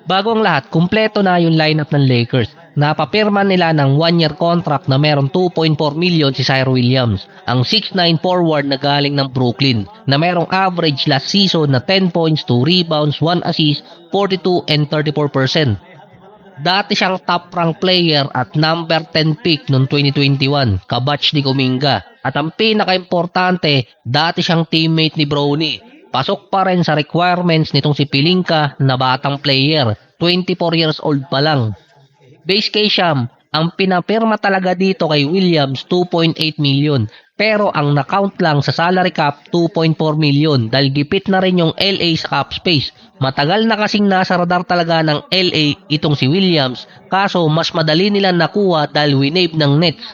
Bago ang lahat, kumpleto na yung lineup ng Lakers. Napapirma nila ng 1-year contract na merong 2.4 million si Zaire Williams, ang 6'9 forward na galing ng Brooklyn, na merong average last season na 10 points, 2 rebounds, 1 assist, 42 and 34%. Dati siyang top-rank player at number 10 pick noong 2021, kabatch ni Kuminga. At ang pinaka-importante, dati siyang teammate ni Bronny. Pasok pa rin sa requirements nitong si Pelinka na batang player, 24 years old pa lang. Base kay Sham, ang pinapirma talaga dito kay Williams 2.8 million. Pero ang na-count lang sa salary cap 2.4 million dahil gipit na rin yung LA sa cap space. Matagal na kasing nasa radar talaga ng LA itong si Williams, kaso mas madali nilang nakuha dahil winave ng Nets.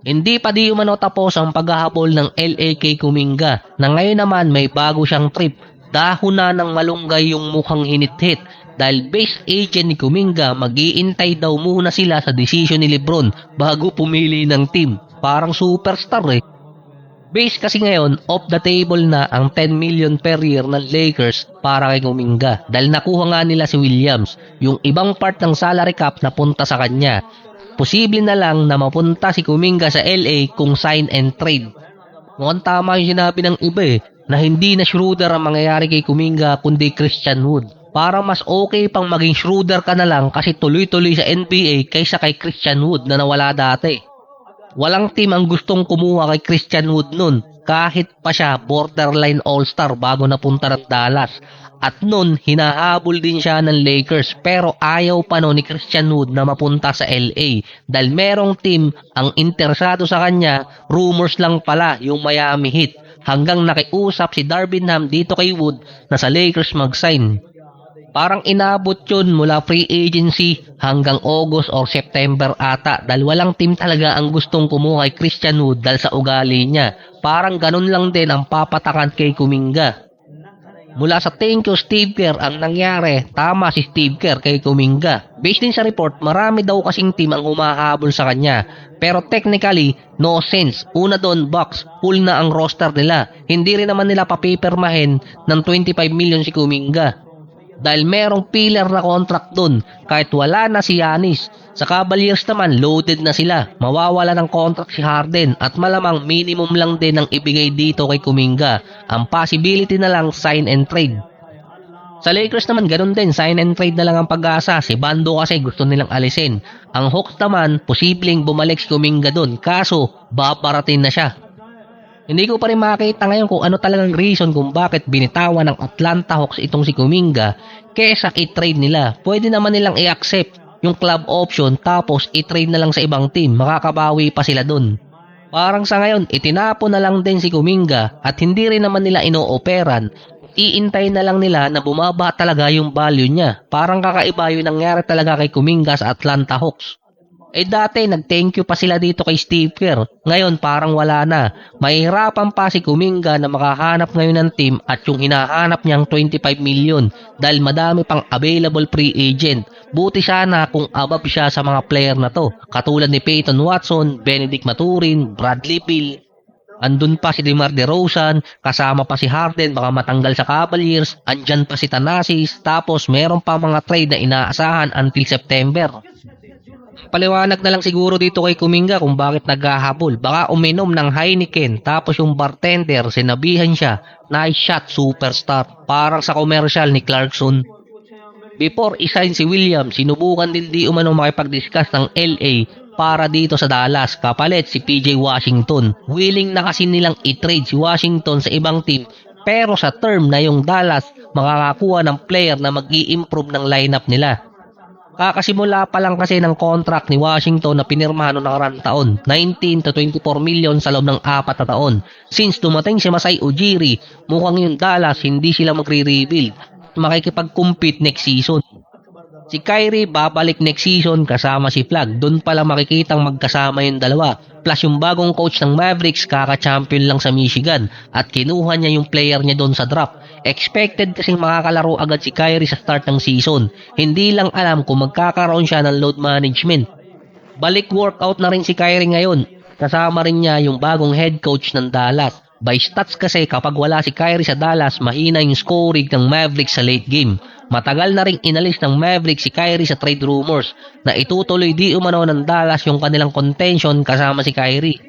Hindi pa di umano tapos ang paghahabol ng LA kay Kuminga, na ngayon naman may bago siyang trip. Dahon na ng malunggay yung mukhang hinit-hit dahil base agent ni Kuminga, mag-iintay daw muna sila sa desisyon ni Lebron bago pumili ng team. Parang superstar eh. Base kasi ngayon, off the table na ang 10 million per year ng Lakers para kay Kuminga dahil nakuha nga nila si Williams. Yung ibang part ng salary cap napunta sa kanya. Posible na lang na mapunta si Kuminga sa LA kung sign and trade. Mukhang tama yung sinabi ng iba eh, na hindi na Schroeder ang mangyayari kay Kuminga kundi Christian Wood. Para mas okay pang maging Schroeder ka na lang kasi tuloy-tuloy sa NBA kaysa kay Christian Wood na nawala dati. Walang team ang gustong kumuha kay Christian Wood nun, kahit pa siya borderline all-star bago napunta ng Dallas. At nun, hinahabol din siya ng Lakers pero ayaw pa nun ni Christian Wood na mapunta sa LA. Dahil merong team ang interesado sa kanya, rumors lang pala yung Miami Heat. Hanggang nakiusap si Darvingham dito kay Wood na sa Lakers mag-sign. Parang inabot yun mula free agency hanggang August or September ata dahil walang team talaga ang gustong kumuha kay Christian Wood dahil sa ugali niya. Parang ganun lang din ang papatakan kay Kuminga. Mula sa thank you Steve Kerr ang nangyari, tama si Steve Kerr kay Kuminga. Based din sa report, marami daw kasing team ang humahabol sa kanya. Pero technically, no sense. Una doon, Bucks, full na ang roster nila. Hindi rin naman nila papipirmahin ng 25 million si Kuminga. Dahil merong pillar na contract dun kahit wala na si Giannis. Sa Cavaliers naman, loaded na sila. Mawawala ng contract si Harden at malamang minimum lang din ang ibigay dito kay Kuminga. Ang possibility na lang sign and trade. Sa Lakers naman ganun din, sign and trade na lang ang pag-asa. Si Bando kasi gusto nilang alisin. Ang Hawks naman, posibleng bumalik si Kuminga dun, kaso babaratin na siya. Hindi ko pa rin makita ngayon kung ano talagang reason kung bakit binitawan ng Atlanta Hawks itong si Kuminga kesa i-trade nila. Pwede naman nilang i-accept yung club option tapos i-trade na lang sa ibang team. Makakabawi pa sila dun. Parang sa ngayon, itinapon na lang din si Kuminga at hindi rin naman nila ino-operan. Iintay na lang nila na bumaba talaga yung value niya. Parang kakaiba yung nangyari talaga kay Kuminga sa Atlanta Hawks. Dati nag-thank you pa sila dito kay Steve Kerr. Ngayon parang wala na. Mahihirapan pa si Kuminga na makahanap ngayon ng team at yung hinahanap niyang 25 million dahil madami pang available free agent. Buti sana kung above siya sa mga player na to. Katulad ni Peyton Watson, Benedict Maturin, Bradley Beal. Andun pa si DeMar DeRozan, kasama pa si Harden baka matanggal sa Cavaliers, andyan pa si Thanasis, tapos meron pa mga trade na inaasahan until September. Paliwanag na lang siguro dito kay Kuminga kung bakit naghahabol. Baka uminom ng Heineken tapos yung bartender sinabihan siya, nice shot superstar. Parang sa commercial ni Clarkson. Before isign si Williams, sinubukan din di umano makipag-discuss ng LA para dito sa Dallas. Kapalit si PJ Washington. Willing na kasi nilang i-trade si Washington sa ibang team. Pero sa term na yung Dallas, makakakuha ng player na mag-i-improve ng lineup nila. Kakasimula pa lang kasi ng contract ni Washington na pinirmahan noong nakarang taon, 19 to 24 million sa loob ng 4 na taon. Since dumating si Masai Ujiri, mukhang yung Dallas hindi sila magre-rebuild. Makikipag-compete next season. Si Kyrie babalik next season kasama si Flag. Doon pala makikitang magkasama yung dalawa. Plus yung bagong coach ng Mavericks kaka-champion lang sa Michigan at kinuha niya yung player niya doon sa draft. Expected kasing makakalaro agad si Kyrie sa start ng season. Hindi lang alam kung magkakaroon siya ng load management. Balik workout na rin si Kyrie ngayon. Kasama rin niya yung bagong head coach ng Dallas. By stats kasi kapag wala si Kyrie sa Dallas, mahina yung scoring ng Mavericks sa late game. Matagal na ring inalis ng Mavericks si Kyrie sa trade rumors na itutuloy di umano ng Dallas yung kanilang contention kasama si Kyrie.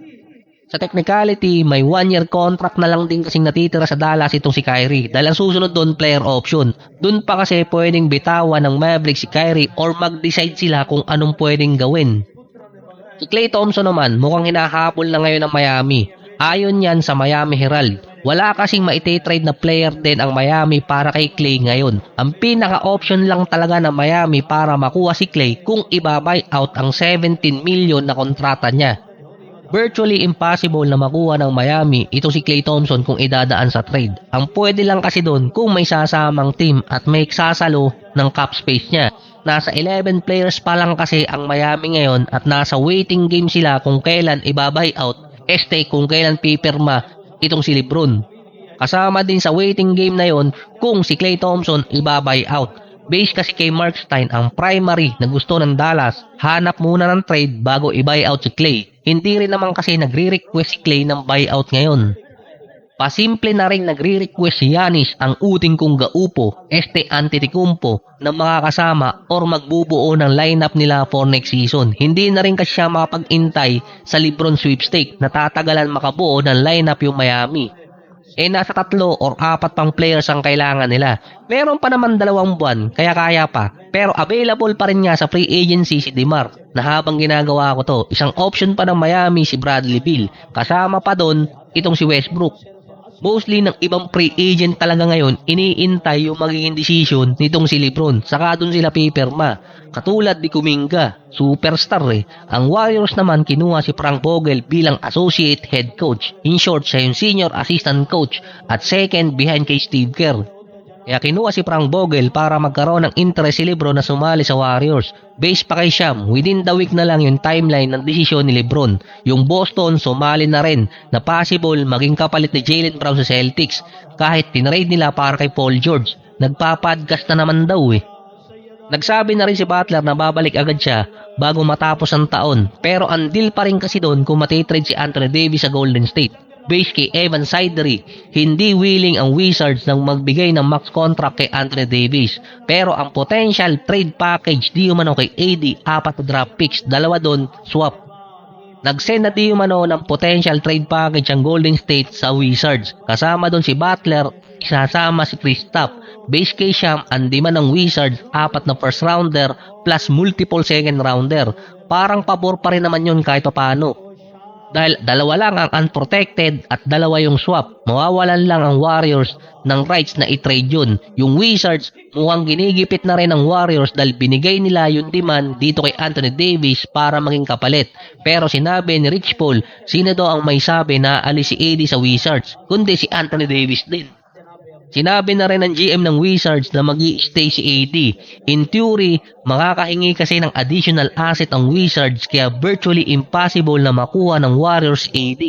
Sa technicality, may 1-year contract na lang din kasing natitira sa Dallas itong si Kyrie dahil ang susunod doon player option. Doon pa kasi pwedeng bitawan ng Mavericks si Kyrie or mag-decide sila kung anong pwedeng gawin. Si Klay Thompson naman mukhang hinahabol na ngayon ng Miami. Ayon yan sa Miami Herald. Wala kasing maite-trade na player din ang Miami para kay Klay ngayon. Ang pinaka-option lang talaga ng Miami para makuha si Klay kung iba-buy out ang 17 million na kontrata niya. Virtually impossible na makuha ng Miami ito si Klay Thompson kung idadaan sa trade. Ang pwede lang kasi doon kung may sasamang team at may sasalo ng cap space niya. Nasa 11 players pa lang kasi ang Miami ngayon at nasa waiting game sila kung kailan iba-buy out, kung kailan pipirma itong si LeBron. Kasama din sa waiting game na yon kung si Klay Thompson iba-buy out. Base kasi kay Mark Stein ang primary na gusto ng Dallas, hanap muna ng trade bago i-buy out si Klay. Hindi rin naman kasi nagre-request si Klay ng buyout ngayon. Pasimple na rin nagre-request si Giannis ang uting kong gaupo, Antetokounmpo na makakasama or magbubuo ng lineup nila for next season. Hindi na rin kasi siya makapag-intay sa LeBron sweepstake na tatagalan makabuo ng lineup yung Miami. Nasa 3 or 4 pang players ang kailangan nila. Meron pa naman 2 buwan, kaya kaya pa. Pero available pa rin nga sa free agency si DeMar na habang ginagawa ko to, isang option pa ng Miami si Bradley Beal. Kasama pa doon itong si Westbrook. Mostly ng ibang free agent talaga ngayon, iniintay yung magiging decision nitong si LeBron. Saka doon sila pipirma. Katulad ni Kuminga, superstar eh. Ang Warriors naman kinuha si Frank Vogel bilang associate head coach. In short, siya yung senior assistant coach at second behind kay Steve Kerr. Kaya kinuha si Frank Vogel para magkaroon ng interest si LeBron na sumali sa Warriors. Based pa kay Sham, within the week na lang yung timeline ng desisyon ni LeBron. Yung Boston sumali na rin na possible maging kapalit ni Jaylen Brown sa Celtics kahit tinrade nila para kay Paul George. Nagpa-podcast na naman daw eh. Nagsabi na rin si Butler na babalik agad siya bago matapos ang taon. Pero ang deal pa rin kasi doon kung matitrade si Anthony Davis sa Golden State. Base kay Evan Sidery, hindi willing ang Wizards nang magbigay ng max contract kay Anthony Davis. Pero ang potential trade package di umano kay AD, 4 na draft picks, 2 doon swap. Nag-send na di umano ng potential trade package ang Golden State sa Wizards. Kasama doon si Butler, isasama si Kristaps. Base kay Sham, ang demand ng Wizards, 4 na first rounder plus multiple second rounder. Parang pabor pa rin naman yun kahit paano. Dahil 2 lang ang unprotected at 2 yung swap. Mawawalan lang ang Warriors ng rights na i-trade yun. Yung Wizards mukhang ginigipit na rin ng Warriors dahil binigay nila yung demand dito kay Anthony Davis para maging kapalit. Pero sinabi ni Rich Paul, sino daw ang may sabi na alis si AD sa Wizards? Kundi si Anthony Davis din. Sinabi na rin ng GM ng Wizards na mag-i-stay si AD. In theory, makakahingi kasi ng additional asset ang Wizards kaya virtually impossible na makuha ng Warriors AD.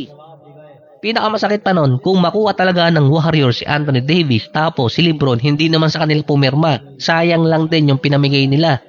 Pinakamasakit pa nun, kung makuha talaga ng Warriors si Anthony Davis tapos si LeBron hindi naman sa kanila pumirma. Sayang lang din yung pinamigay nila.